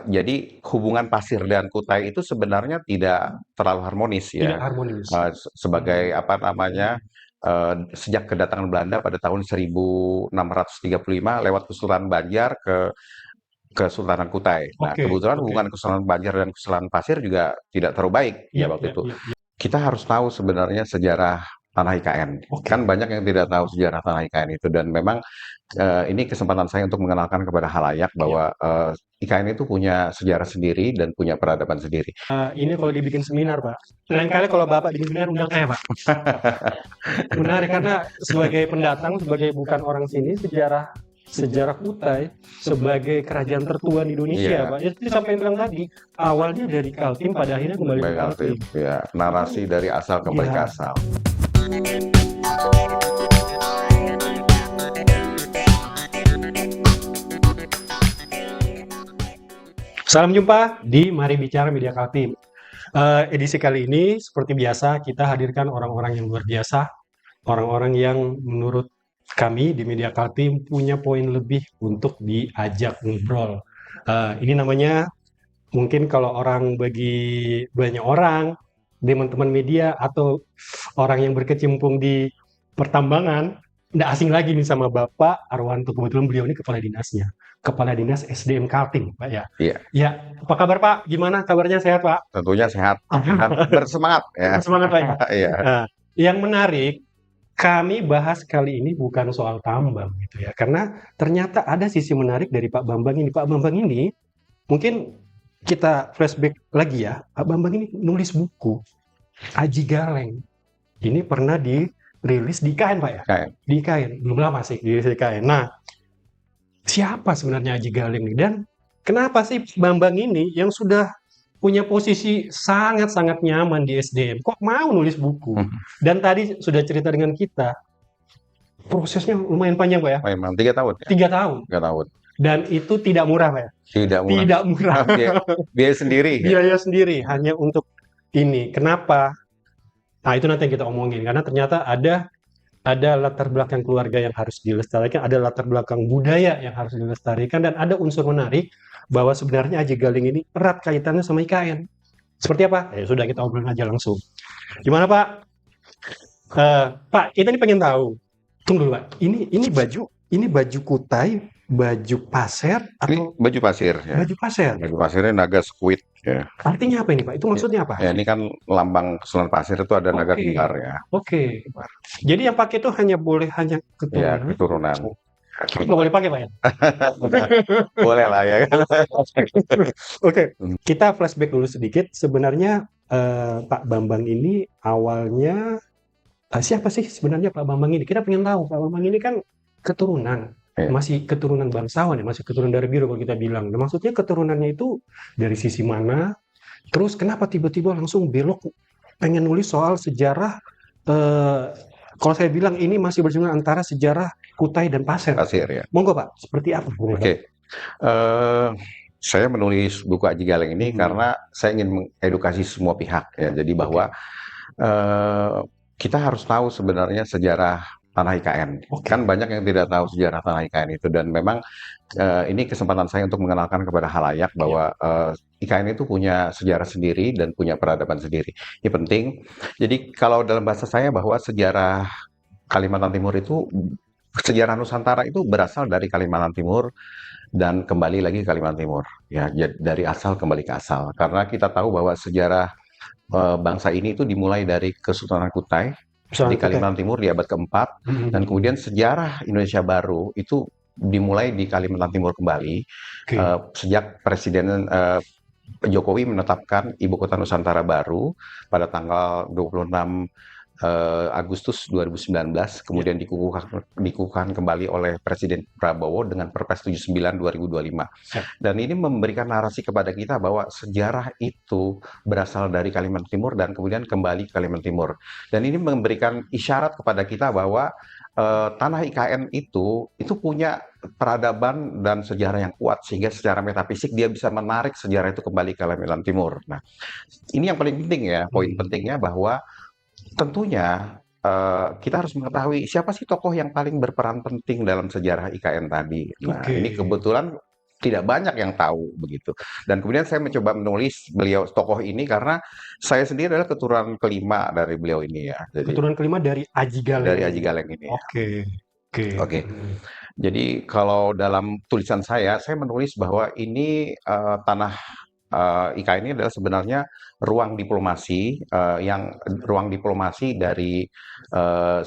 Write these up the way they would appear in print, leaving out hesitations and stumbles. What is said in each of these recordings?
Jadi hubungan pasir dan Kutai itu sebenarnya tidak terlalu harmonis Tidak ya. harmonis. Sebagai apa namanya, sejak kedatangan Belanda pada tahun 1635 lewat Kesultanan Banjar ke Kesultanan Kutai. Nah, Oke, kebetulan oke. hubungan Kesultanan Banjar dan Kesultanan Pasir juga tidak terlalu baik ya Iya, waktu iya, itu. iya, iya. Kita harus tahu sebenarnya sejarah tanah IKN. Kan Oke. banyak yang tidak tahu sejarah tanah IKN itu dan memang ini kesempatan saya untuk mengenalkan kepada halayak Iya. bahwa IKN itu punya sejarah sendiri dan punya peradaban sendiri. Ini kalau dibikin seminar, Pak. Lain kali kalau Bapak bikin seminar undang saya, Pak. Menarik karena sebagai pendatang, sebagai bukan orang sini, sejarah sejarah Kutai sebagai kerajaan tertua di Indonesia, Iya, Pak. Ya, seperti sampai yang bilang tadi, awalnya dari Kaltim, pada akhirnya kembali ke baik Kaltim. aktif. Ya, Itu, narasi dari asal kembali ke ya. asal. Salam jumpa di Mari Bicara Media Kaltim. Edisi kali ini, seperti biasa, kita hadirkan orang-orang yang luar biasa, orang-orang yang menurut kami di Media Kaltim punya poin lebih untuk diajak ngobrol. Ini namanya mungkin kalau orang bagi banyak orang, teman-teman media atau orang yang berkecimpung di pertambangan, nggak asing lagi nih sama Bapak Arwanto. Kebetulan beliau ini kepala dinasnya, kepala dinas SDM Kaltim, Pak ya. Iya, Ya, apa kabar Pak? Gimana kabarnya, sehat Pak? tentunya sehat dan bersemangat ya. Semangat Pak ya. Iya. Nah, yang menarik, kami bahas kali ini bukan soal tambang gitu ya, karena ternyata ada sisi menarik dari Pak Bambang ini. Pak Bambang ini mungkin kita flashback lagi ya. Pak Bambang ini nulis buku Aji Galeng. Ini pernah dirilis di IKN Pak ya? Kayak Di IKN, belum lama sih di IKN. Nah, siapa sebenarnya Aji Galeng ini? Dan kenapa sih Bambang ini yang sudah punya posisi sangat-sangat nyaman di SDM, kok mau nulis buku? Dan tadi sudah cerita dengan kita, prosesnya lumayan panjang Pak ya, memang 3 tahun ya, 3 tahun. 3 tahun. Dan itu tidak murah Pak ya, Tidak murah. tidak murah. Biaya, biaya sendiri ya. Biaya sendiri hanya untuk ini. Kenapa? Nah, itu nanti yang kita omongin karena ternyata ada latar belakang keluarga yang harus dilestarikan, ada latar belakang budaya yang harus dilestarikan, dan ada unsur menarik bahwa sebenarnya Aji Galing ini erat kaitannya sama IKN. Seperti apa? Ya sudah, kita obrolin aja langsung. Gimana Pak? Pak, kita ini pengen tahu. Tunggu dulu Pak. Ini baju Kutai, baju Pasir Ini atau baju pasir ya. baju Pasir? Baju pasirnya naga squid ya. Artinya apa ini Pak? Itu Ya, maksudnya apa? ya, ini kan lambang Kesultanan Pasir itu ada naga Oke, kembar ya. oke. Jadi yang pakai itu hanya Ya, keturunan. keturunan. Nggak boleh pakai Pak ya? Boleh lah ya kan. Oke, kita flashback dulu sedikit. Sebenarnya Pak Bambang ini awalnya siapa sih sebenarnya Pak Bambang ini? Kita pengen tahu. Pak Bambang ini kan keturunan, Ya. masih keturunan bangsawan ya, masih keturunan dari biru kalau kita bilang. Nah, maksudnya keturunannya itu dari sisi mana? Terus kenapa tiba-tiba langsung belok pengen nulis soal sejarah? eh, Kalau saya bilang ini masih bersinggungan antara sejarah Kutai dan Pasir. Pasir ya. Monggo Pak, seperti apa? Oke. Eh, saya menulis buku Aji Galeng ini karena saya ingin mengedukasi semua pihak ya. Jadi bahwa eh, kita harus tahu sebenarnya sejarah tanah IKN. Oke. Kan banyak yang tidak tahu sejarah tanah IKN itu dan memang ini kesempatan saya untuk mengenalkan kepada halayak bahwa IKN itu punya sejarah sendiri dan punya peradaban sendiri. Ini penting. Jadi kalau dalam bahasa saya bahwa sejarah Kalimantan Timur itu sejarah Nusantara itu berasal dari Kalimantan Timur dan kembali lagi ke Kalimantan Timur. Ya, dari asal kembali ke asal. Karena kita tahu bahwa sejarah bangsa ini itu dimulai dari Kesultanan Kutai di Kalimantan Timur di abad keempat, dan kemudian sejarah Indonesia baru itu dimulai di Kalimantan Timur kembali sejak Presiden Jokowi menetapkan Ibu Kota Nusantara baru pada tanggal 26 Agustus 2019, kemudian dikukuhkan kembali oleh Presiden Prabowo dengan Perpres 79 2025. Dan ini memberikan narasi kepada kita bahwa sejarah itu berasal dari Kalimantan Timur dan kemudian kembali ke Kalimantan Timur. Dan ini memberikan isyarat kepada kita bahwa tanah IKN itu punya peradaban dan sejarah yang kuat, sehingga secara metafisik dia bisa menarik sejarah itu kembali ke Kalimantan Timur. Nah, ini yang paling penting ya, poin pentingnya bahwa tentunya kita harus mengetahui siapa sih tokoh yang paling berperan penting dalam sejarah IKN tadi. Nah, ini kebetulan tidak banyak yang tahu begitu. Dan kemudian saya mencoba menulis beliau tokoh ini karena saya sendiri adalah keturunan kelima dari beliau ini ya. Jadi Keturunan kelima dari Aji Galeng dari ini. Aji Galeng ini ya. Oke, oke. Oke. Jadi kalau dalam tulisan saya menulis bahwa ini tanah IKN ini adalah sebenarnya ruang diplomasi dari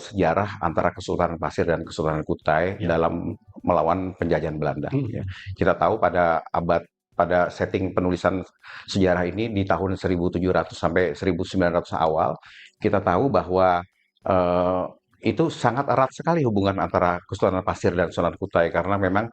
sejarah antara Kesultanan Pasir dan Kesultanan Kutai Ya. dalam melawan penjajahan Belanda. Ya. Kita tahu pada setting penulisan sejarah ini di tahun 1700 sampai 1900 awal, kita tahu bahwa eh, itu sangat erat sekali hubungan antara Kesultanan Pasir dan Kesultanan Kutai karena memang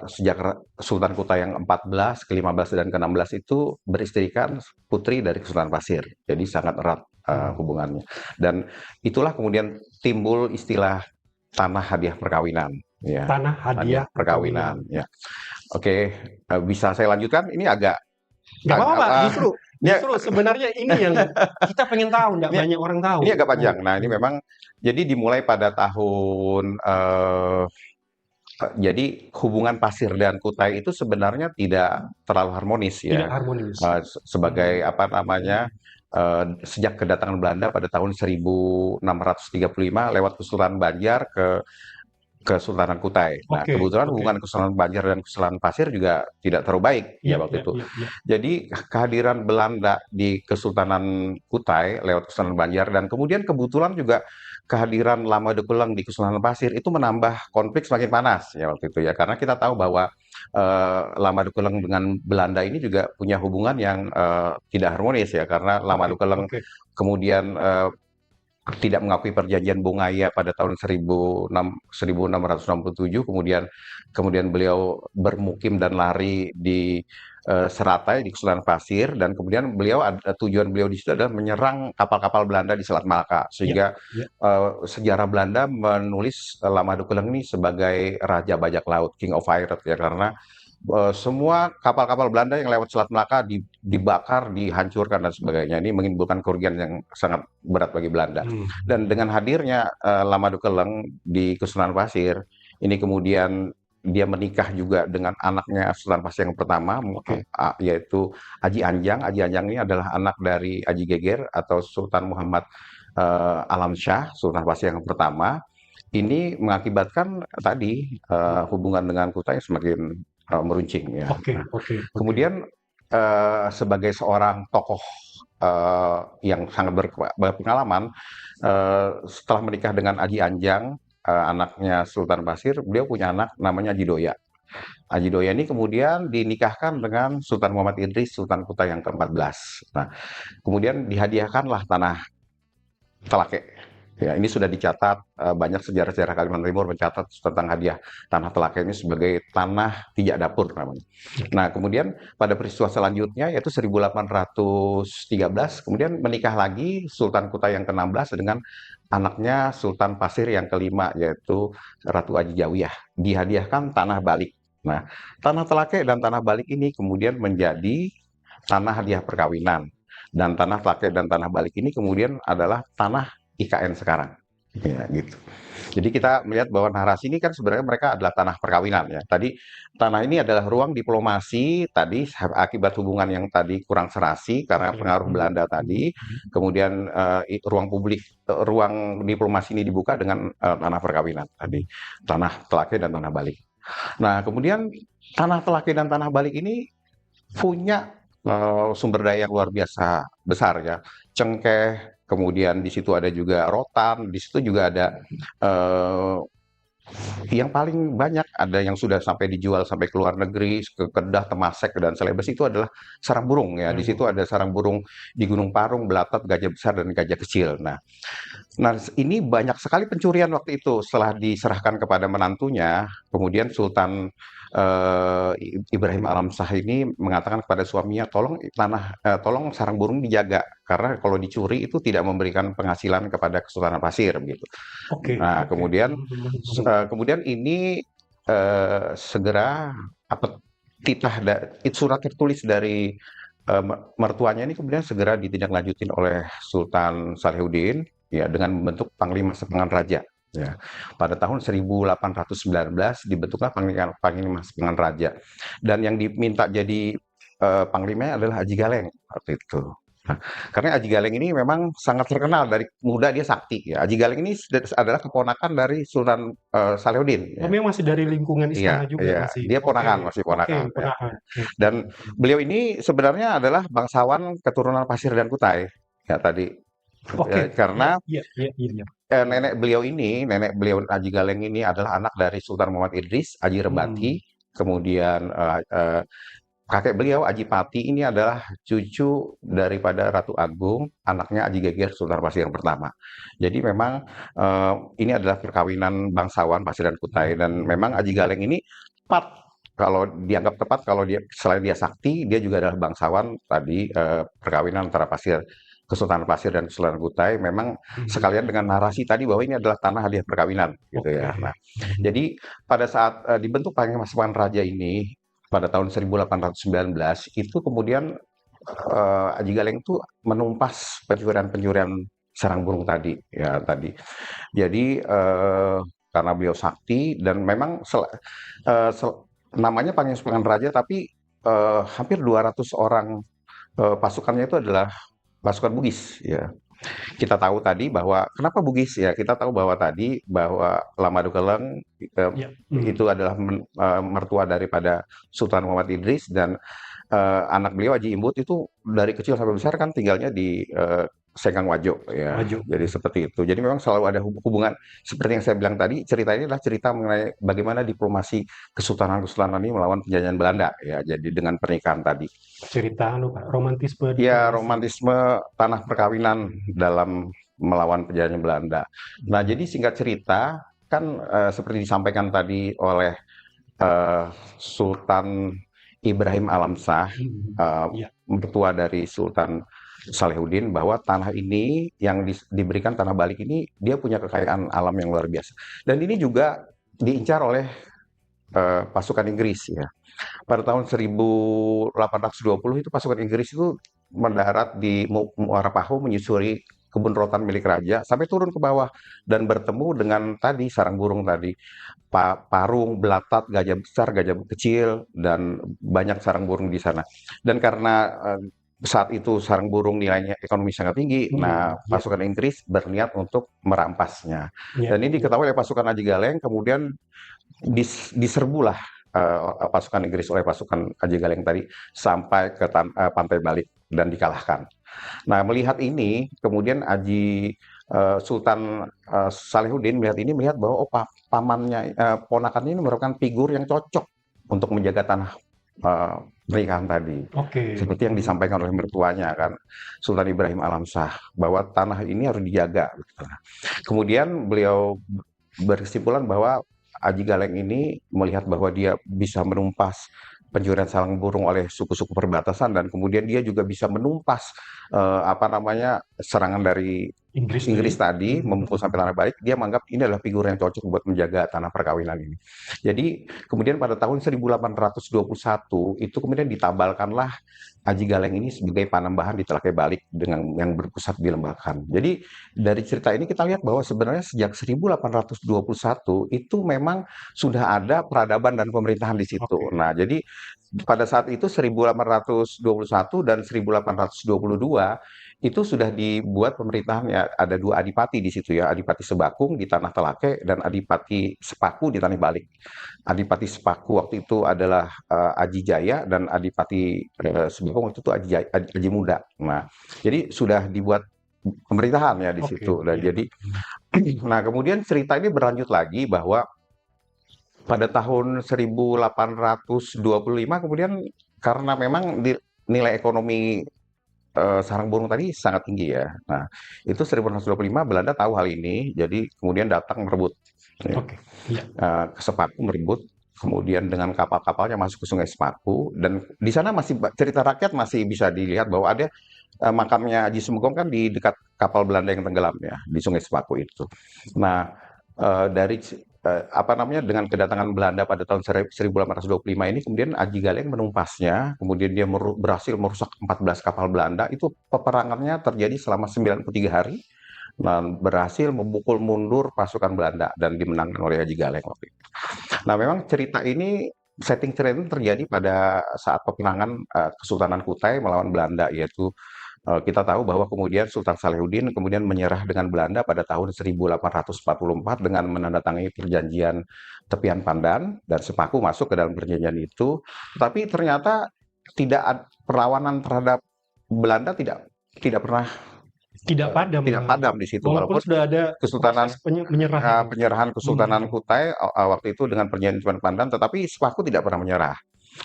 sejak Sultan Kutai yang 14, ke-15 dan ke-16 itu beristrikan putri dari Kesultanan Pasir. Jadi sangat erat hubungannya. Dan itulah kemudian timbul istilah tanah hadiah perkawinan. Ya, Tanah hadiah perkawinan. Ya. Oke, bisa saya lanjutkan? Ini agak Nggak apa-apa, justru ya, sebenarnya ini yang kita pengen tahu, nggak banyak orang tahu. ini agak panjang. Nah, ini memang jadi dimulai pada tahun jadi hubungan Pasir dan Kutai itu sebenarnya tidak terlalu harmonis ya. Tidak harmonis. Sebagai apa namanya sejak kedatangan Belanda pada tahun 1635 lewat Kesultanan Banjar ke Kesultanan Kutai. Nah, kebetulan hubungan Kesultanan Banjar dan Kesultanan Pasir juga tidak terlalu baik ya waktu itu. Jadi kehadiran Belanda di Kesultanan Kutai lewat Kesultanan Banjar dan kemudian kebetulan juga kehadiran Lama Dekuleng di Kesultanan Pasir itu menambah konflik semakin panas ya waktu itu ya karena kita tahu bahwa Lama Dekuleng dengan Belanda ini juga punya hubungan yang tidak harmonis ya karena Lama Dekuleng kemudian tidak mengakui perjanjian Bungaya pada tahun 1667, kemudian beliau bermukim dan lari di Seratai di Kesultanan Pasir dan kemudian tujuan beliau di situ adalah menyerang kapal-kapal Belanda di Selat Malaka sehingga sejarah Belanda menulis Lama Dekuleng ini sebagai raja bajak laut, King of Pirates ya karena semua kapal-kapal Belanda yang lewat Selat Melaka dibakar, dihancurkan dan sebagainya. Ini menimbulkan kerugian yang sangat berat bagi Belanda. Dan dengan hadirnya Lama Dekuleng di Kesultanan Pasir, ini kemudian dia menikah juga dengan anaknya Sultan Pasir yang pertama, yaitu Aji Anjang. Aji Anjang ini adalah anak dari Aji Geger atau Sultan Muhammad Alam Shah, Sultan Pasir yang pertama. Ini mengakibatkan tadi hubungan dengan Kutai semakin meruncing ya. Kemudian sebagai seorang tokoh yang sangat berpengalaman, setelah menikah dengan Aji Anjang, anaknya Sultan Pasir, beliau punya anak namanya Aji Doya. Aji Doya ini kemudian dinikahkan dengan Sultan Muhammad Idris, Sultan Kutai yang ke-14. Nah, kemudian dihadiahkanlah tanah Telake. Ya, ini sudah dicatat banyak sejarah-sejarah Kalimantan Timur mencatat tentang hadiah tanah Telake ini sebagai tanah pijak dapur namanya. Nah, kemudian pada peristiwa selanjutnya yaitu 1813 kemudian menikah lagi Sultan Kutai yang ke-16 dengan anaknya Sultan Pasir yang kelima yaitu Ratu Aji Jawiyah. Dihadiahkan tanah Balik. Nah, tanah Telake dan tanah Balik ini kemudian menjadi tanah hadiah perkawinan. Dan tanah Telake dan tanah Balik ini kemudian adalah tanah IKN sekarang. Ya, gitu. Jadi kita melihat bahwa narasi ini kan sebenarnya mereka adalah tanah perkawinan ya. Tadi tanah ini adalah ruang diplomasi tadi akibat hubungan yang tadi kurang serasi karena pengaruh Belanda tadi. Kemudian ruang diplomasi ini dibuka dengan tanah perkawinan tadi, tanah Telake dan tanah Balik. Nah, kemudian tanah Telake dan tanah Balik ini punya sumber daya yang luar biasa besar ya. Cengkeh, kemudian di situ ada juga rotan, di situ juga ada yang paling banyak ada yang sudah sampai dijual sampai ke luar negeri, ke Kedah, Temasek dan Celebes itu adalah sarang burung ya. Di situ ada sarang burung di Gunung Parung, Belatot, gajah besar dan gajah kecil. Nah, ini banyak sekali pencurian waktu itu setelah diserahkan kepada menantunya. Kemudian Sultan Ibrahim Alam Shah ini mengatakan kepada suaminya, tolong sarang burung dijaga karena kalau dicuri itu tidak memberikan penghasilan kepada Kesultanan Pasir gitu. Nah, kemudian ini segera surat tertulis dari mertuanya ini kemudian segera ditindaklanjutin oleh Sultan Salihuddin ya dengan membentuk Panglima Sepengan Raja. Ya, pada tahun 1819 dibentuklah Panglima Raja, dan yang diminta jadi panglimanya adalah Aji Galeng waktu itu. Nah, karena Aji Galeng ini memang sangat terkenal dari muda dia sakti ya. Aji Galeng ini adalah keponakan dari Sultan Salahuddin Oh, ya. memang masih dari lingkungan Iya, istana juga iya, masih. dia Oke, ponakan, masih oke, ponakan ya. ponakan. Oke. Dan beliau ini sebenarnya adalah bangsawan keturunan Pasir dan Kutai ya tadi. Oke, iya, Karena iya, iya, iya, iya. nenek beliau Aji Galeng ini adalah anak dari Sultan Muhammad Idris, Aji Rebati, Hmm, kemudian kakek beliau Aji Pati ini adalah cucu daripada Ratu Agung, anaknya Aji Geger Sultan Pasir yang pertama. Jadi memang ini adalah perkawinan bangsawan Pasir dan Kutai, dan hmm, memang Aji Galeng ini tepat kalau dianggap tepat kalau dia selain dia sakti, dia juga adalah bangsawan tadi perkawinan antara Kesultanan Pasir dan Kesultanan Kutai memang hmm. sekalian dengan narasi tadi bahwa ini adalah tanah hadiah perkawinan gitu ya. Oke. Nah, Hmm, jadi pada saat dibentuk Pangeran Raja ini pada tahun 1819 itu kemudian Aji Galeng itu menumpas pencurian-pencurian sarang burung tadi ya tadi. Jadi karena beliau sakti dan memang namanya Pangeran Raja tapi hampir 200 orang pasukannya itu adalah pasukan Bugis ya. Kita tahu tadi bahwa kenapa Bugis ya, kita tahu bahwa tadi bahwa Lamadukeleng ya, hmm, itu adalah mertua daripada Sultan Muhammad Idris, dan anak beliau Haji Imbut itu dari kecil sampai besar kan tinggalnya di Sengkang Wajo ya. maju. Jadi seperti itu. Jadi memang selalu ada hubungan seperti yang saya bilang tadi, cerita ini adalah cerita mengenai bagaimana diplomasi kesultanan-kesultanan ini melawan penjajahan Belanda ya. Jadi dengan pernikahan tadi. Cerita anu Pak, romantisme Ya, diplomasi. romantisme tanah perkawinan dalam melawan penjajahan Belanda. Nah, jadi singkat cerita, kan seperti disampaikan tadi oleh eh, Sultan Ibrahim Alamsah, Hmm, ya, mertua dari Sultan Salahuddin, bahwa tanah ini yang diberikan tanah balik ini, dia punya kekayaan alam yang luar biasa. Dan ini juga diincar oleh pasukan Inggris ya. Pada tahun 1820 itu pasukan Inggris itu mendarat di Muara Pahu menyusuri kebun rotan milik raja sampai turun ke bawah dan bertemu dengan tadi sarang burung tadi, parung, belatat, gajah besar, gajah kecil, dan banyak sarang burung di sana. Dan karena saat itu sarang burung nilainya ekonomi sangat tinggi, nah hmm, ya, pasukan Inggris berniat untuk merampasnya. ya, Dan ini ya. diketahui oleh pasukan Aji Galeng, kemudian diserbulah pasukan Inggris oleh pasukan Aji Galeng tadi sampai ke pantai Balik dan dikalahkan. Nah, melihat ini, kemudian Sultan Salahuddin melihat bahwa pamannya, ponakannya ini merupakan figur yang cocok untuk menjaga tanah eh, pernikahan tadi. Oke. Seperti yang Hmm, disampaikan oleh mertuanya kan, Sultan Ibrahim Alamsah, bahwa tanah ini harus dijaga. Gitu. Kemudian beliau berkesimpulan bahwa Aji Galeng ini melihat bahwa dia bisa menumpas pencurian sarang burung oleh suku-suku perbatasan, dan kemudian dia juga bisa menumpas apa namanya serangan dari Inggris tadi. Inggris tadi Hmm, memukul sampai tanah balik. Dia menganggap ini adalah figur yang cocok buat menjaga tanah perkawinan ini. Jadi kemudian pada tahun 1821 itu kemudian ditabalkanlah Aji Galeng ini sebagai Panembahan di Telakai Balik dengan yang berpusat di Lembakan. Jadi dari cerita ini kita lihat bahwa sebenarnya sejak 1821 itu memang sudah ada peradaban dan pemerintahan di situ. oke. Nah, jadi pada saat itu 1821 dan 1822 itu sudah dibuat pemerintahan ya, ada dua adipati di situ ya, Adipati Sebakung di Tanah Telake dan Adipati Sepaku di Tanah Balik. Adipati Sepaku waktu itu adalah Aji Jaya, dan Adipati Sebakung waktu itu Aji Muda. Nah, jadi sudah dibuat pemerintahan ya di Oke, situ. Dan iya. jadi, nah kemudian cerita ini berlanjut lagi bahwa pada tahun 1825 kemudian karena memang nilai ekonomi sarang burung tadi sangat tinggi ya. Nah, itu 1825 Belanda tahu hal ini, jadi kemudian datang merebut ya, Oke, iya. ke Sepaku merebut, kemudian dengan kapal-kapalnya masuk ke Sungai Sepaku, dan di sana masih cerita rakyat masih bisa dilihat bahwa ada makamnya Haji Sumegong kan di dekat kapal Belanda yang tenggelam ya di Sungai Sepaku itu. Nah, dari apa namanya dengan kedatangan Belanda pada tahun 1825 ini kemudian Aji Galeng menumpasnya, kemudian dia berhasil merusak 14 kapal Belanda. Itu peperangannya terjadi selama 93 hari. berhasil memukul mundur pasukan Belanda dan dimenangkan oleh Haji Galeng waktu itu. Nah, memang cerita ini setting cerita ini terjadi pada saat peperangan Kesultanan Kutai melawan Belanda, yaitu kita tahu bahwa kemudian Sultan Salahuddin kemudian menyerah dengan Belanda pada tahun 1844 dengan menandatangani perjanjian Tepian Pandan dan Sepaku masuk ke dalam perjanjian itu. Tapi ternyata perlawanan terhadap Belanda tidak pernah Tidak padam, tidak padam di situ, walaupun walaupun sudah ada Kesultanan proses menyerah itu. penyerahan Kesultanan Hmm, Kutai waktu itu dengan perjanjian Tepian Pandan, tetapi Sepaku tidak pernah menyerah.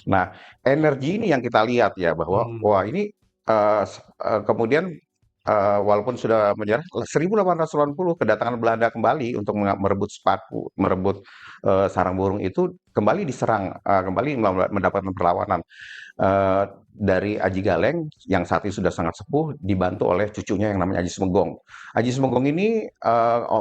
Nah, energi ini yang kita lihat ya bahwa hmm. wah ini kemudian walaupun sudah menyerah 1880 kedatangan Belanda kembali untuk merebut Sepaku, merebut sarang burung itu kembali diserang, kembali mendapatkan perlawanan dari Aji Galeng yang saat itu sudah sangat sepuh dibantu oleh cucunya yang namanya Aji Semeggong. Aji Semeggong ini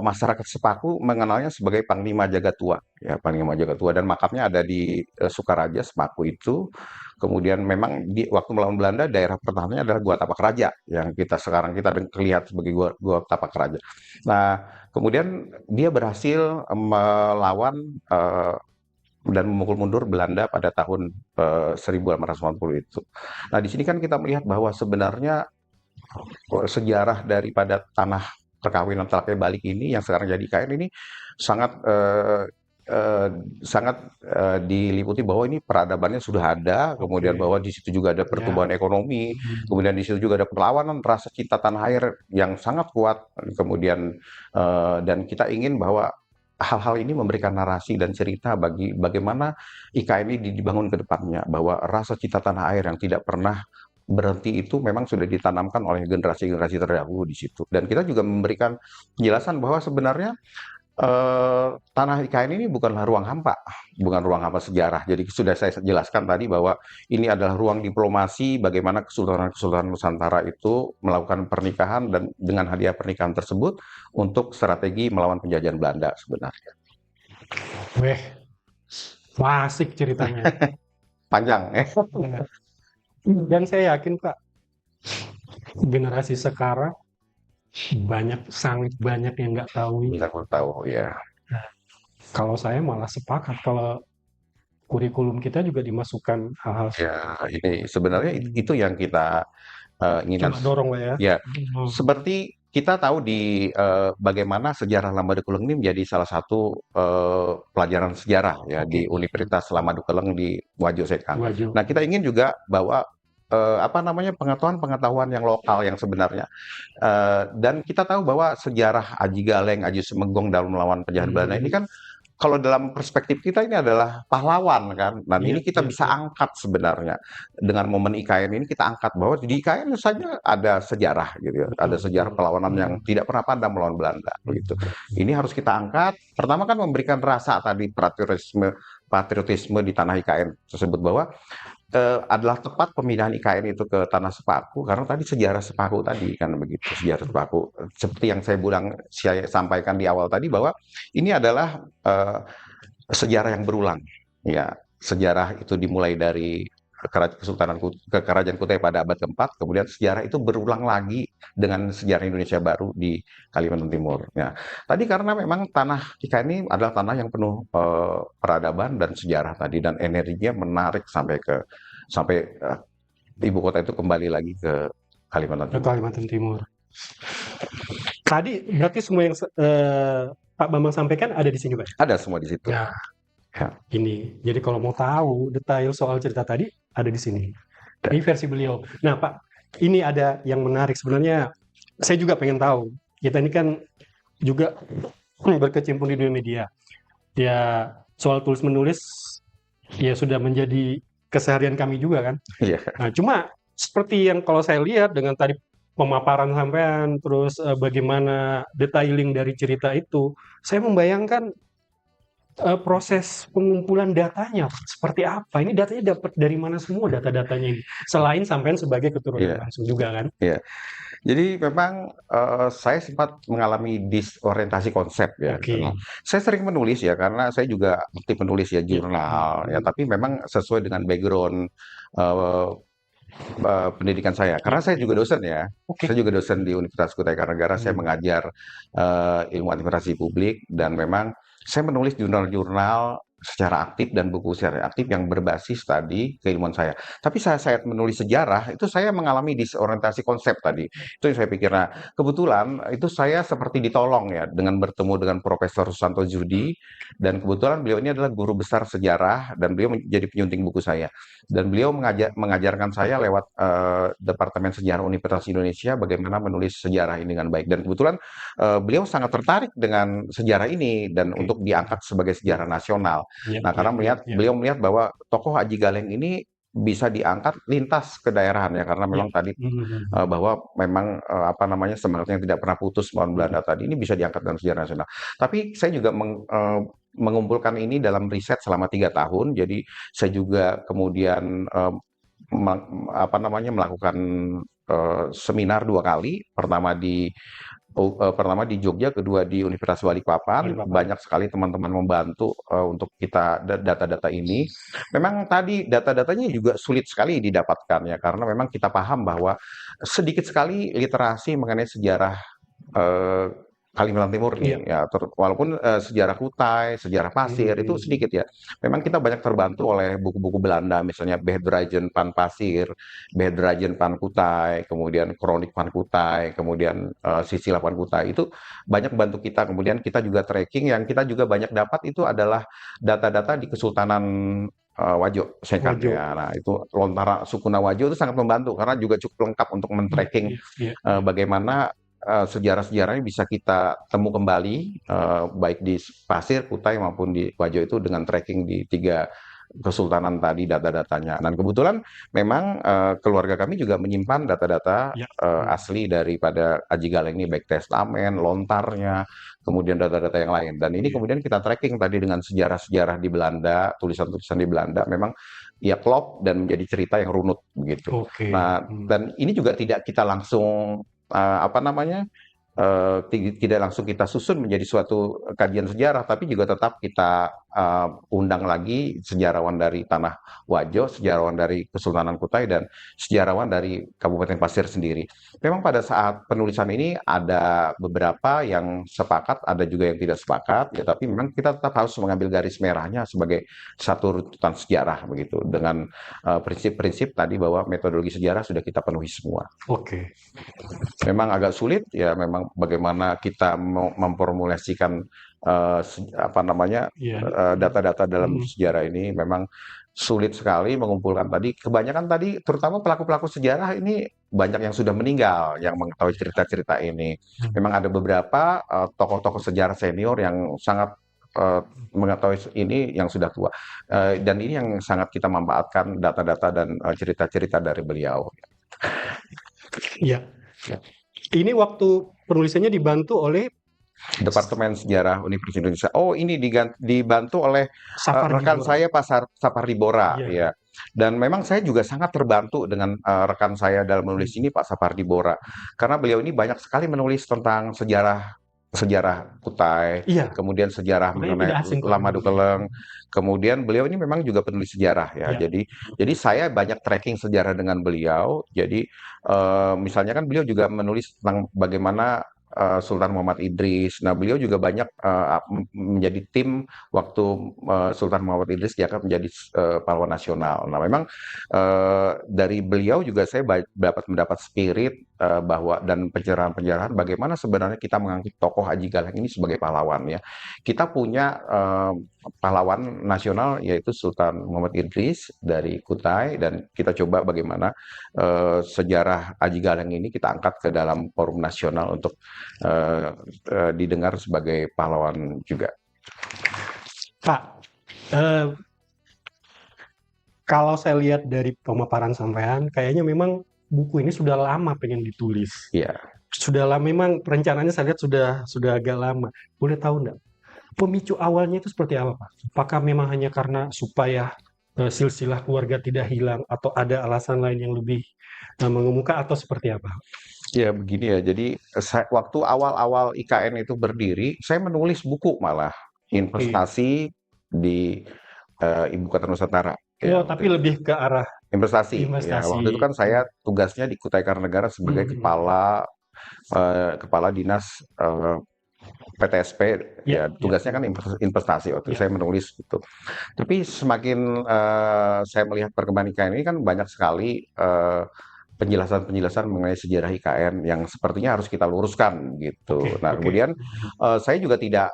masyarakat Sepaku mengenalnya sebagai Panglima Jagatua, ya Panglima Jagatua dan makamnya ada di Sukaraja Sepaku itu. Kemudian memang di waktu melawan Belanda daerah pertahanannya adalah Gua Tapak Raja yang sekarang kita lihat sebagai Gua Tapak Raja. Nah, kemudian dia berhasil melawan dan memukul mundur Belanda pada tahun 1880 itu. Nah, di sini kan kita melihat bahwa sebenarnya sejarah daripada tanah perkawinan Talakai Balik ini yang sekarang jadi IKN ini sangat eh, sangat diliputi bahwa ini peradabannya sudah ada, kemudian Oke, bahwa di situ juga ada ya. pertumbuhan ekonomi, Hmm. kemudian di situ juga ada perlawanan rasa cinta tanah air yang sangat kuat, kemudian dan kita ingin bahwa hal-hal ini memberikan narasi dan cerita bagi bagaimana IKN ini dibangun ke depannya, bahwa rasa cinta tanah air yang tidak pernah berhenti itu memang sudah ditanamkan oleh generasi-generasi terdahulu di situ. Dan kita juga memberikan penjelasan bahwa sebenarnya tanah IKN ini bukanlah ruang hampa, bukan ruang hampa sejarah. Jadi sudah saya jelaskan tadi bahwa ini adalah ruang diplomasi bagaimana kesultanan-kesultanan Nusantara itu melakukan pernikahan dan dengan hadiah pernikahan tersebut untuk strategi melawan penjajahan Belanda sebenarnya. Weh, asik ceritanya. Panjang, eh? Ya. Dan saya yakin Pak, generasi sekarang sangat banyak yang nggak tahu ini. Bentar, aku tahu ya. Nah, kalau saya malah sepakat kalau kurikulum kita juga dimasukkan hal-hal Ya, ini sebenarnya itu yang kita inginkan. coba dorong lah ya. Ya, Hmm, seperti kita tahu di bagaimana sejarah Lamadekuleng ini menjadi salah satu pelajaran sejarah ya oke, di Universitas Lamadekuleng di Wajo Sekang. Waju. Nah, kita ingin juga bahwa apa namanya pengetahuan-pengetahuan yang lokal yang sebenarnya dan kita tahu bahwa sejarah Aji Galeng, Aji Semeggong dalam melawan penjahat Belanda ini Hmm, kan kalau dalam perspektif kita ini adalah pahlawan kan. Dan iya, ini kita iya, bisa iya. angkat sebenarnya dengan momen IKN ini kita angkat bahwa di IKN saja ada sejarah gitu ya. Betul, Ada sejarah betul. perlawanan yang Hmm, tidak pernah padam melawan Belanda begitu. hmm. Ini harus kita angkat. Pertama kan memberikan rasa tadi patriotisme di tanah IKN tersebut bahwa adalah tepat pemindahan IKN itu ke tanah Sepaku karena tadi sejarah Sepaku tadi kan begitu sejarah Sepaku seperti yang saya sampaikan di awal tadi bahwa ini adalah sejarah yang berulang ya sejarah itu dimulai dari Kerajaan Kutai pada abad keempat kemudian sejarah itu berulang lagi dengan sejarah Indonesia baru di Kalimantan Timur. Ya, tadi karena memang tanah kita ini adalah tanah yang penuh peradaban dan sejarah tadi dan energinya menarik sampai ibu kota itu kembali lagi ke Kalimantan Ke Timur. Kalimantan Timur. Tadi berarti semua yang Pak Bambang sampaikan ada di sini, Pak? Ada semua di situ. Ya, Ya. ini. Jadi kalau mau tahu detail soal cerita tadi ada di sini. Ini versi beliau. Nah, Pak, ini ada yang menarik sebenarnya. Saya juga pengen tahu. Kita ini kan juga berkecimpung di dunia media. Ya, soal tulis menulis ya sudah menjadi keseharian kami juga kan. Iya. Nah, cuma seperti yang kalau saya lihat dengan tadi pemaparan sampean, terus bagaimana detailing dari cerita itu, saya membayangkan proses pengumpulan datanya seperti apa? Ini datanya dapat dari mana semua data-datanya ini? Selain sampean sebagai keturunan Iya. langsung juga kan? Iya. Jadi memang saya sempat mengalami disorientasi konsep ya. Oke. Saya sering menulis ya karena saya juga aktif menulis ya Iya. jurnal ya. Tapi memang sesuai dengan background eh, pendidikan saya. Ya, Karena saya juga dosen ya. oke. Saya juga dosen di Universitas Kutai Kartanegara. Saya mengajar ilmu administrasi publik dan memang saya menulis jurnal-jurnal secara aktif dan buku secara aktif yang berbasis tadi keilmuan saya. Tapi saya menulis sejarah itu saya mengalami disorientasi konsep tadi. Itu yang saya pikir. Nah, kebetulan itu saya seperti ditolong ya dengan bertemu dengan Profesor Susanto Judi dan kebetulan beliau ini adalah guru besar sejarah dan beliau menjadi penyunting buku saya. Dan beliau mengajarkan saya lewat Departemen Sejarah Universitas Indonesia bagaimana menulis sejarah ini dengan baik. Dan kebetulan beliau sangat tertarik dengan sejarah ini dan Oke. untuk diangkat sebagai sejarah nasional. Ya, Nah, ya, karena ya, ya, beliau melihat bahwa tokoh Aji Galeng ini bisa diangkat lintas kedaerahan ya karena ya. memang tadi Mhm, bahwa memang apa namanya semangatnya yang tidak pernah putus melawan mhm. Belanda tadi ini bisa diangkat dalam sejarah nasional. Tapi saya juga mengumpulkan ini dalam riset selama 3 tahun. Jadi saya juga kemudian apa namanya melakukan seminar 2 kali. Pertama di Jogja, kedua di Universitas Balikpapan. Balikpapan. Banyak sekali teman-teman membantu untuk kita data-data ini. Memang tadi data-datanya juga sulit sekali didapatkan ya, karena memang kita paham bahwa sedikit sekali literasi mengenai sejarah eh, Kalimantan Timur Iya. nih ya, walaupun sejarah Kutai, sejarah Mhm, Pasir itu mhm. sedikit ya. Memang kita banyak terbantu oleh buku-buku Belanda, misalnya Bedrajen van Pasir, Bedrajen van Kutai, kemudian Kronik van Kutai, kemudian Sisilah van Kutai itu banyak bantu kita. Kemudian kita juga tracking yang kita juga banyak dapat itu adalah data-data di Kesultanan Wajo, Wajo. ya. Nah, itu Lontara Sukuna Wajo itu sangat membantu karena juga cukup lengkap untuk Iya, men-tracking iya, iya, iya. bagaimana sejarah-sejarahnya bisa kita temu kembali, baik di Pasir, Kutai maupun di Wajo itu dengan tracking di 3 kesultanan tadi data-datanya. Dan kebetulan memang keluarga kami juga menyimpan data-data Iya. Mhm. asli daripada Aji Galeng ini, baik testamen, lontarnya, kemudian data-data yang lain. Dan ini Iya. kemudian kita tracking tadi dengan sejarah-sejarah di Belanda, tulisan-tulisan di Belanda, memang ya klop dan menjadi cerita yang runut begitu. Oke. Nah, Mhm. dan ini juga tidak kita langsung apa namanya tidak langsung kita susun menjadi suatu kajian sejarah, tapi juga tetap kita undang lagi sejarawan dari Tanah Wajo, sejarawan dari Kesultanan Kutai, dan sejarawan dari Kabupaten Pasir sendiri. Memang pada saat penulisan ini ada beberapa yang sepakat, ada juga yang tidak sepakat, ya, tapi memang kita tetap harus mengambil garis merahnya sebagai satu runtutan sejarah begitu, dengan prinsip-prinsip tadi bahwa metodologi sejarah sudah kita penuhi semua. Oke. Memang agak sulit ya, memang bagaimana kita memformulasikan apa namanya Iya. data-data dalam Mhm. sejarah ini memang sulit sekali mengumpulkan tadi. Kebanyakan tadi, terutama pelaku-pelaku sejarah ini banyak yang sudah meninggal yang mengetahui cerita-cerita ini. Mhm. Memang ada beberapa tokoh-tokoh sejarah senior yang sangat eh, mengetahui ini yang sudah tua. Dan ini yang sangat kita manfaatkan data-data dan cerita-cerita dari beliau. Iya. Ini waktu penulisannya dibantu oleh Departemen Sejarah Universitas Indonesia. Oh, ini dibantu oleh Sapardi rekan Djora. saya Sapardi Bora, Iya. ya. Dan memang saya juga sangat terbantu dengan rekan saya dalam menulis Mhm. ini, Pak Sapardi Bora, karena beliau ini banyak sekali menulis tentang sejarah sejarah Kutai, Iya. kemudian sejarah Makanya mengenai tidak asing kalau Lama dengan beliau. Dukeleng, kemudian beliau ini memang juga penulis sejarah ya. Iya. Jadi saya banyak tracking sejarah dengan beliau. Jadi misalnya kan beliau juga menulis tentang bagaimana Sultan Muhammad Idris. Nah, beliau juga banyak menjadi tim waktu Sultan Muhammad Idris diangkat menjadi pahlawan nasional. Nah, memang dari beliau juga saya dapat mendapat spirit bahwa dan pencerahan-pencerahan bagaimana sebenarnya kita mengangkat tokoh Haji Galeng ini sebagai pahlawan ya. Kita punya pahlawan nasional yaitu Sultan Muhammad Idris dari Kutai, dan kita coba bagaimana sejarah Aji Galeng ini kita angkat ke dalam forum nasional untuk eh, didengar sebagai pahlawan juga. Pak, eh, kalau saya lihat dari pemaparan sampean, kayaknya memang buku ini sudah lama pengen ditulis. Iya. Sudah lama, memang perencanaannya saya lihat sudah agak lama. Boleh tahu enggak, pemicu awalnya itu seperti apa, Pak? Apakah memang hanya karena supaya silsilah keluarga tidak hilang, atau ada alasan lain yang lebih mengemuka, atau seperti apa? Ya begini ya, jadi waktu awal-awal IKN itu berdiri, saya menulis buku malah Oke. investasi di Ibu Kota Nusantara. Oh, Ya, tapi waktu itu. lebih ke arah investasi. Ya, waktu itu investasi. kan saya tugasnya di Kutai Kartanegara sebagai Mhm. kepala dinas PTSP. Ya, Ya, ya, tugasnya kan investasi. Waktu itu ya. saya menulis gitu. Tapi semakin saya melihat perkembangan IKN ini kan banyak sekali penjelasan-penjelasan mengenai sejarah IKN yang sepertinya harus kita luruskan gitu. Oke, Nah, oke. kemudian Mhm. saya juga tidak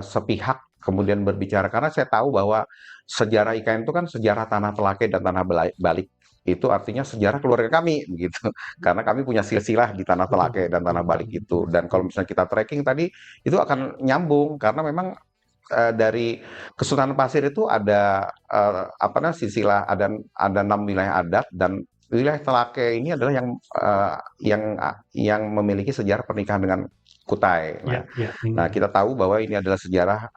sepihak kemudian berbicara karena saya tahu bahwa sejarah IKN itu kan sejarah tanah Telake dan tanah Balik. Itu artinya sejarah keluarga kami begitu. Karena kami punya silsilah di tanah Betul, Telake dan betul, tanah Balik betul, betul, itu. Dan betul. kalau misalnya kita tracking tadi itu akan nyambung karena memang dari Kesultanan Pasir itu ada apa namanya silsilah ada 6 wilayah adat dan wilayah Telake ini adalah yang memiliki sejarah pernikahan dengan Kutai. Nah, Ya, ya. nah Mhm. kita tahu bahwa ini adalah sejarah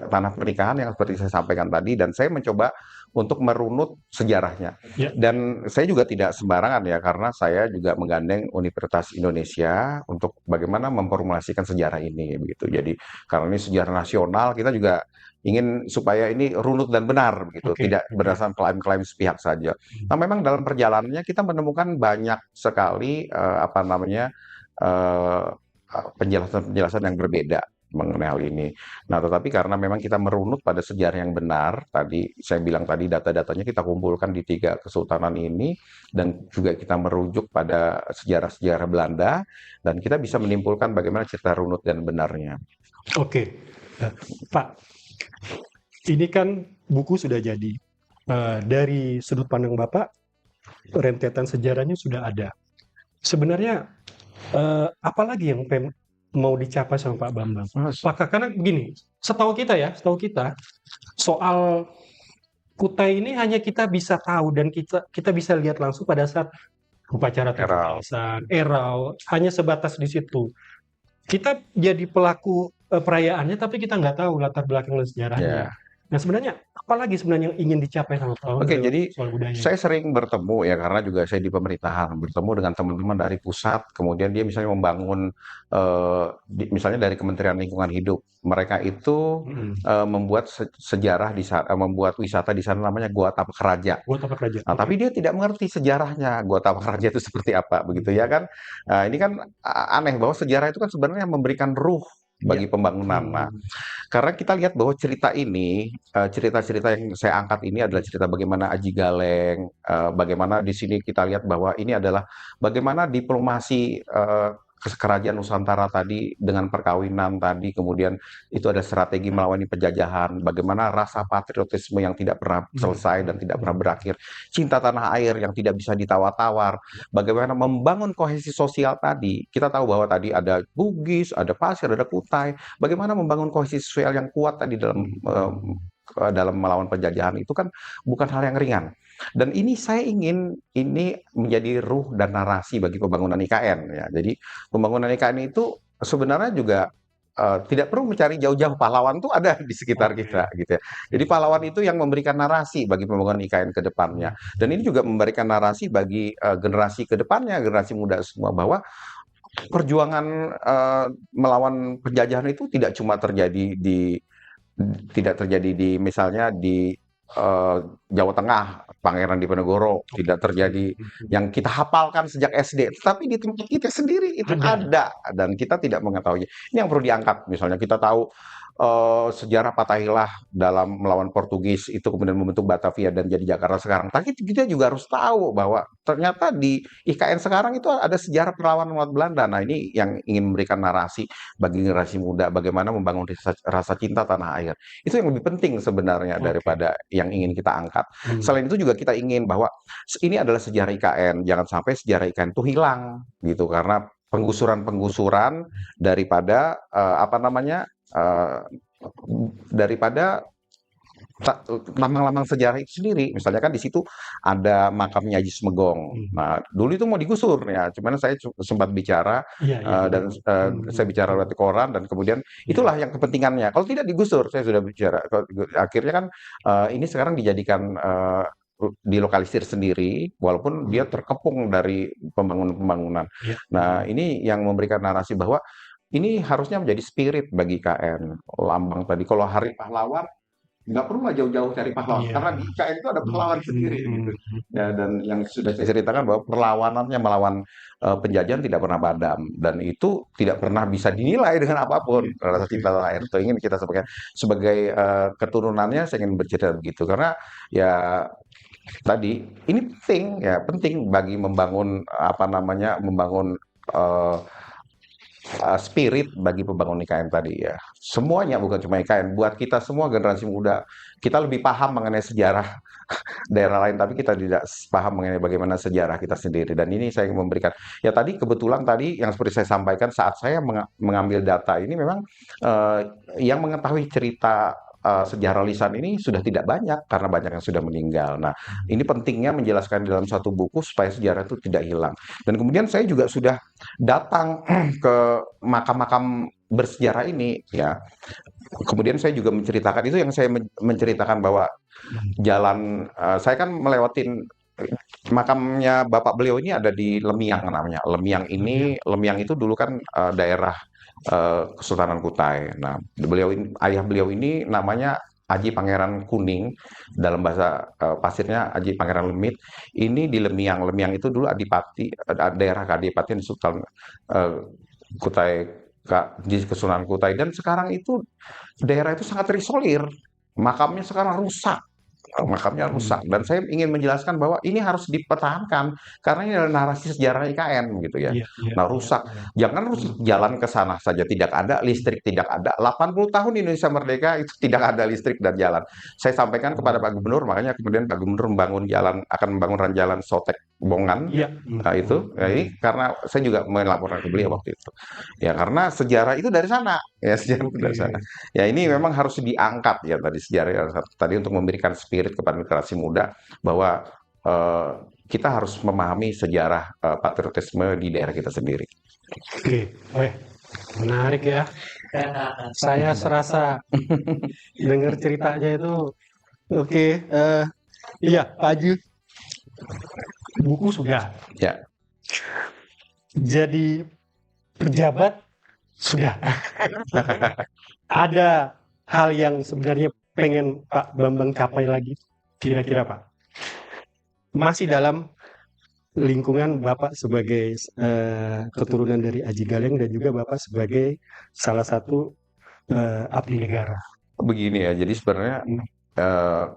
tanah pernikahan yang seperti saya sampaikan tadi dan saya mencoba untuk merunut sejarahnya. Ya, Dan saya juga tidak sembarangan ya karena saya juga menggandeng Universitas Indonesia untuk bagaimana memformulasikan sejarah ini begitu. Jadi karena ini sejarah nasional kita juga ingin supaya ini runut dan benar begitu, oke, tidak oke. berdasarkan klaim-klaim sepihak saja. Mhm. Nah, memang dalam perjalanannya kita menemukan banyak sekali apa namanya eh, penjelasan-penjelasan yang berbeda mengenai hal ini. Nah, tetapi karena memang kita merunut pada sejarah yang benar, tadi saya bilang tadi data-datanya kita kumpulkan di 3 kesultanan ini, dan juga kita merujuk pada sejarah-sejarah Belanda, dan kita bisa menimpulkan bagaimana cerita runut dan benarnya. Oke. Nah, Pak, ini kan buku sudah jadi. Dari sudut pandang Bapak, rentetan sejarahnya sudah ada. Sebenarnya, apa lagi yang mau dicapai sama Pak Bambang? Mas, Apakah karena begini, setahu kita, soal Kutai ini hanya kita bisa tahu dan kita kita bisa lihat langsung pada saat upacara era 17-an, erau, hanya sebatas di situ. Kita jadi pelaku perayaannya, tapi kita nggak tahu latar belakang dan sejarahnya. ya. Nah, sebenarnya apalagi sebenarnya yang ingin dicapai sama Pak Bambang Oke, lewat jadi soal budaya ini? saya sering bertemu ya karena juga saya di pemerintahan, bertemu dengan teman-teman dari pusat, kemudian dia misalnya membangun misalnya dari Kementerian Lingkungan Hidup, mereka itu Mhm. membuat sejarah di sana, membuat wisata di sana namanya Gua Tapak Raja. Buat apa kerja? Nah, Oke. tapi dia tidak mengerti sejarahnya Gua Tapak Raja itu seperti apa, begitu Mhm. ya kan? Nah, ini kan aneh bahwa sejarah itu kan sebenarnya memberikan ruh Iya. bagi pembangunan. Nah, Mhm. karena kita lihat bahwa cerita ini, cerita-cerita yang saya angkat ini adalah cerita bagaimana Aji Galeng, bagaimana di sini kita lihat bahwa ini adalah bagaimana diplomasi kerajaan Nusantara tadi dengan perkawinan tadi, kemudian itu ada strategi melawan penjajahan, bagaimana rasa patriotisme yang tidak pernah Mhm. selesai dan tidak pernah Mhm. berakhir, cinta tanah air yang tidak bisa ditawar-tawar, bagaimana membangun kohesi sosial tadi. Kita tahu bahwa tadi ada Bugis, ada Pasir, ada Kutai, bagaimana membangun kohesi sosial yang kuat tadi dalam melawan penjajahan itu kan bukan hal yang ringan. Dan ini saya ingin ini menjadi ruh dan narasi bagi pembangunan IKN ya. Jadi pembangunan IKN itu sebenarnya juga tidak perlu mencari jauh-jauh, pahlawan tuh ada di sekitar Oke. kita gitu ya. Oke. Jadi pahlawan itu yang memberikan narasi bagi pembangunan IKN ke depannya. Mhm. Dan ini juga memberikan narasi bagi generasi ke depannya, generasi muda semua bahwa perjuangan melawan penjajahan itu tidak terjadi di misalnya di Jawa Tengah, Pangeran Diponegoro, Oke. tidak terjadi Mhm. yang kita hafalkan sejak SD, tetapi di tempat kita sendiri itu Ada. ada dan kita tidak mengetahuinya. Ini yang perlu diangkat. Misalnya kita tahu sejarah Fatahillah dalam melawan Portugis itu kemudian membentuk Batavia dan jadi Jakarta sekarang. Tapi kita juga harus tahu bahwa ternyata di IKN sekarang itu ada sejarah perlawanan melawan Belanda. Nah, ini yang ingin memberikan narasi bagi generasi muda bagaimana membangun rasa cinta tanah air. Itu yang lebih penting sebenarnya Oke. daripada yang ingin kita angkat. Mhm. Selain itu juga kita ingin bahwa ini adalah sejarah IKN. Jangan sampai sejarah IKN itu hilang gitu karena penggusuran-penggusuran daripada apa namanya daripada lambang-lambang sejarah itu sendiri. Misalnya kan di situ ada makamnya Haji Sumegong. Mhm. Nah, dulu itu mau digusur ya, cuman saya sempat bicara Iya, iya. dan Mhm. saya Mhm. bicara lewat koran dan kemudian Iya. itulah yang kepentingannya. Kalau tidak digusur, saya sudah bicara. Akhirnya kan ini sekarang dijadikan dilokalisir sendiri, walaupun dia Mhm. terkepung dari pembangunan-pembangunan. Iya. Nah, Mhm. ini yang memberikan narasi bahwa ini harusnya menjadi spirit bagi KN, lambang tadi. Kalau Hari Pahlawan nggak perlu lah jauh-jauh cari pahlawan, Iya. karena di IKN itu ada pahlawan sendiri gitu. Hmm. Ya, dan yang sudah saya ceritakan bahwa perlawanannya melawan penjajahan tidak pernah padam, dan itu tidak pernah bisa dinilai dengan apapun. Rasa cinta tanah air itu ingin kita sampaikan sebagai keturunannya. Saya ingin bercerita begitu karena ya tadi ini penting, ya penting bagi membangun apa namanya, membangun eh, spirit bagi pembangun IKN tadi ya. Semuanya, bukan cuma IKN, buat kita semua generasi muda, kita lebih paham mengenai sejarah daerah lain, tapi kita tidak paham mengenai bagaimana sejarah kita sendiri. Dan ini saya ingin memberikan, ya tadi kebetulan tadi yang seperti saya sampaikan saat saya mengambil data ini, memang eh, yang mengetahui cerita sejarah lisan ini sudah tidak banyak karena banyak yang sudah meninggal. Nah, ini pentingnya menjelaskan dalam satu buku supaya sejarah itu tidak hilang. Dan kemudian saya juga sudah datang ke makam-makam bersejarah ini, ya. Kemudian saya juga menceritakan itu, yang saya menceritakan bahwa jalan saya kan melewatin makamnya bapak beliau ini ada di Lemiang namanya. Lemiang itu dulu kan daerah Kesultanan Kutai. Nah, ayah beliau ini namanya Aji Pangeran Kuning, dalam bahasa pasirnya Aji Pangeran Lemit. Ini di Lemiang. Lemiang itu dulu adipati, daerah Kadipaten Sultan Kutai, di Kesultanan Kutai, dan sekarang itu daerah itu sangat terisolir. Makamnya sekarang rusak. Makamnya rusak, dan saya ingin menjelaskan bahwa ini harus dipertahankan karena ini adalah narasi sejarah IKN gitu ya. Iya, iya, Nah, iya, rusak, iya. jangan rusak jalan ke sana saja tidak ada, listrik tidak ada. 80 tahun Indonesia merdeka itu tidak ada listrik dan jalan. Saya sampaikan kepada Pak Gubernur, makanya kemudian Pak Gubernur akan membangun jalan Sotek Bongan. Iya. Nah, itu ya, ini karena saya juga melaporkan ke beliau waktu itu. Ya, karena sejarah itu dari sana, ya sejarah itu dari sana. Oke. Ya, ini memang harus diangkat ya tadi sejarah tadi, untuk memberikan spirit kepada generasi muda bahwa eh, kita harus memahami sejarah patriotisme di daerah kita sendiri. Oke. Weh, menarik ya. Saya serasa dengar ceritanya itu. Oke. Iya, Pak Haji. Buku sudah. Ya, Jadi pejabat sudah. Ada hal yang sebenarnya pengen Pak Bambang capai lagi, kira-kira Pak? Masih dalam lingkungan Bapak sebagai keturunan dari Aji Galeng dan juga Bapak sebagai salah satu abdi negara. begini ya. Jadi sebenarnya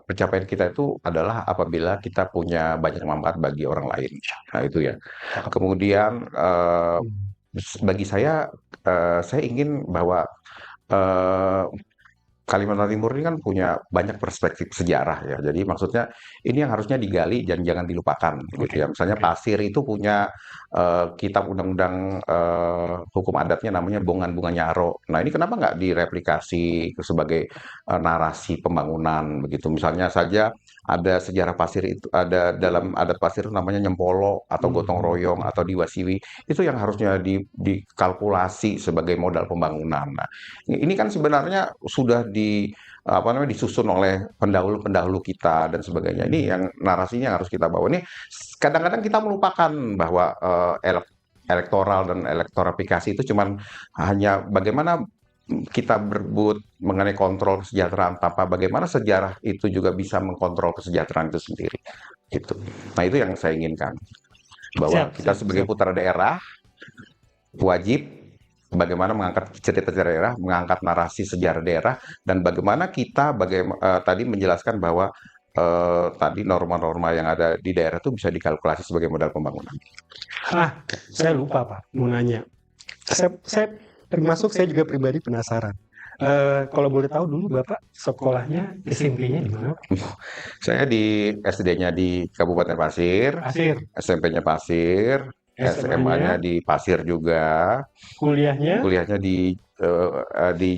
pencapaian kita itu adalah apabila kita punya banyak manfaat bagi orang lain. Nah, itu ya. Kemudian bagi saya ingin bahwa eh, Kalimantan Timur ini kan punya banyak perspektif sejarah ya. Jadi maksudnya ini yang harusnya digali dan jangan dilupakan gitu ya. Misalnya Pasir itu punya kitab undang-undang hukum adatnya namanya Bongan Bunga Nyaro. Nah, ini kenapa nggak direplikasi sebagai narasi pembangunan begitu? Misalnya saja ada sejarah Pasir itu, ada dalam adat Pasir itu namanya Nyempolo atau Gotong Royong atau Diwasiwi. Itu yang harusnya dikalkulasi sebagai modal pembangunan. Nah, ini kan sebenarnya sudah disusun oleh pendahulu-pendahulu kita dan sebagainya. Ini yang narasinya yang harus kita bawa. Ini kadang-kadang kita melupakan bahwa elektoral dan elektorifikasi itu cuman hanya bagaimana kita berebut mengenai kontrol kesejahteraan, tanpa bagaimana sejarah itu juga bisa mengkontrol kesejahteraan itu sendiri. Gitu. Nah, itu yang saya inginkan. Bahwa kita sebagai putra daerah wajib bagaimana mengangkat cerita daerah, mengangkat narasi sejarah daerah, dan bagaimana kita tadi menjelaskan bahwa tadi norma-norma yang ada di daerah itu bisa dikalkulasi sebagai modal pembangunan. Saya lupa Pak, mau nanya. Saya termasuk saya juga pribadi penasaran. Kalau boleh tahu dulu Bapak sekolahnya SMP-nya di mana? Saya di SD-nya di Kabupaten Pasir, SMP-nya Pasir, SMA-nya di Pasir juga. Kuliahnya di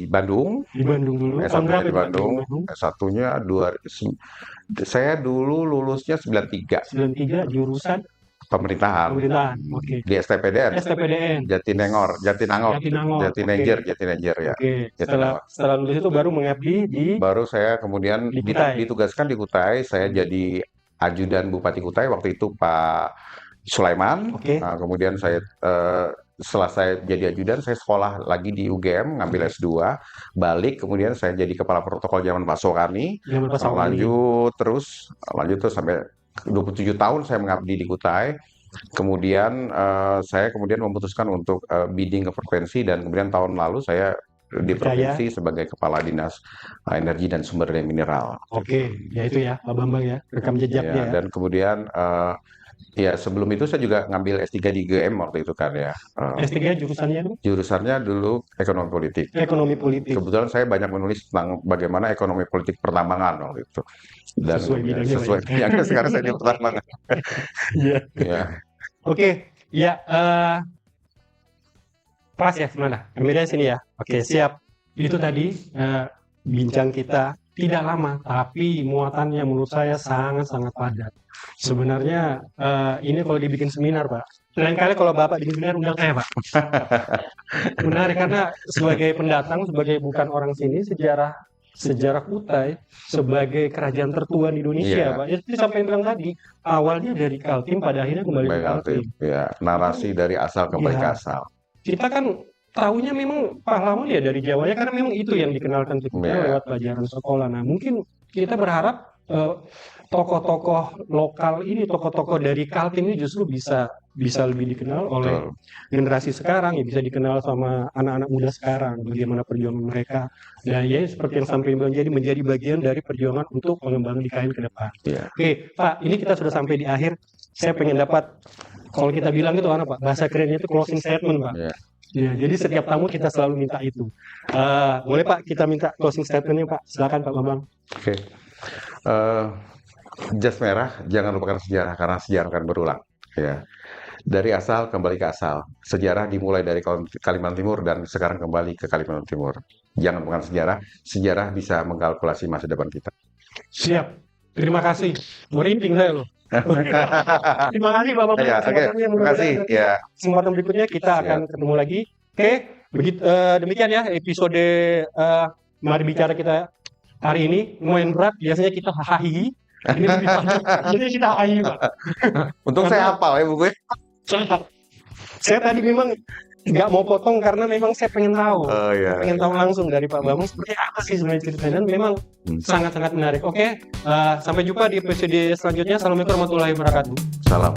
Bandung. Di Bandung dulu. S1-nya di Bandung. S1-nya saya dulu lulusnya 93. 93 jurusan pemerintahan. Oke. Di STPDN. Jatinangor ya. Oke. Setelah lulus itu baru mengabdi baru saya kemudian ditugaskan di Kutai. Saya jadi ajudan Bupati Kutai waktu itu Pak Sulaiman. Nah, kemudian saya setelah saya jadi ajudan, saya sekolah lagi di UGM, ngambil S2, balik, kemudian saya jadi kepala protokol zaman Pak Soekarni, Zaman Pak Soekarni. lanjut terus sampai 27 tahun saya mengabdi di Kutai. Kemudian saya kemudian memutuskan untuk bidding ke provinsi dan kemudian tahun lalu saya di Percaya. provinsi sebagai kepala dinas energi dan sumber daya mineral. Oke, ya itu ya Pak Bambang ya, rekam jejaknya Ya, ya. dan kemudian ya sebelum itu saya juga ngambil S3 di GM waktu itu kan ya. S3 jurusannya tuh Jurusannya dulu ekonomi politik. ekonomi politik. Kebetulan saya banyak menulis tentang bagaimana ekonomi politik pertambangan waktu itu. Dan Sesuai bidangnya, sesuai Pak, ya. bidangnya sekarang saya di pertambangan. Iya. Ya. Oke, ya pas ya mana? Kameranya sini ya. Oke, siap. Itu tadi bincang kita tidak lama, tapi muatannya menurut saya sangat-sangat padat. Sebenarnya ini kalau dibikin seminar, Pak. Lain kali kalau Bapak bikin seminar undang saya, Pak. Menarik karena sebagai pendatang, sebagai bukan orang sini, sejarah Kutai sebagai kerajaan tertua di Indonesia, Iya. Pak. Itu sampai yang bilang tadi, awalnya dari Kaltim, pada akhirnya kembali ke Baik, Kaltim. ya, narasi dari asal kembali ke Iya. asal. Kita kan tahunya memang pahlawan ya dari Jawa ya, karena memang itu yang dikenalkan ke kita Iya. lewat pelajaran sekolah. Nah, mungkin kita berharap tokoh-tokoh lokal ini, tokoh-tokoh dari Kaltim ini justru bisa lebih dikenal oleh Betul. generasi sekarang, ya bisa dikenal sama anak-anak muda sekarang, bagaimana perjuangan mereka. Dan ya seperti yang sampai bilang, menjadi bagian dari perjuangan untuk pengembangan IKN ke depan. Iya. Oke, Pak, ini kita sudah sampai di akhir. Saya pengen dapat, kalau kita bilang itu apa, Pak? Bahasa kerennya itu closing statement, Pak. Iya. Ya, jadi setiap tamu kita selalu minta itu. Boleh Pak, kita minta closing statement-nya Pak. Silakan Pak Bambang. Oke. Jas merah, jangan lupakan sejarah karena sejarah akan berulang. Ya. Dari asal kembali ke asal. Sejarah dimulai dari Kalimantan Timur dan sekarang kembali ke Kalimantan Timur. Jangan lupakan sejarah. Sejarah bisa mengkalkulasi masa depan kita. Siap. Terima kasih. Merinding saya loh. Terima kasih Pak Bambang. Ya, oke. Terima kasih. Ya. Kesempatan berikutnya kita akan ketemu lagi. Oke, demikian ya episode Mari Bicara kita hari ini. Lumayan berat. Biasanya kita hahihi. Ini lebih panjang. Jadi kita hahihi Pak. Untung saya hafal ya bukunya. Saya tadi memang nggak mau potong karena memang saya pengen tahu. Oh iya. Pengen tahu langsung dari Pak Bambang seperti apa sih sebenarnya ceritanya, dan memang sangat-sangat menarik. Oke, sampai jumpa di episode selanjutnya. Assalamualaikum warahmatullahi wabarakatuh. Salam.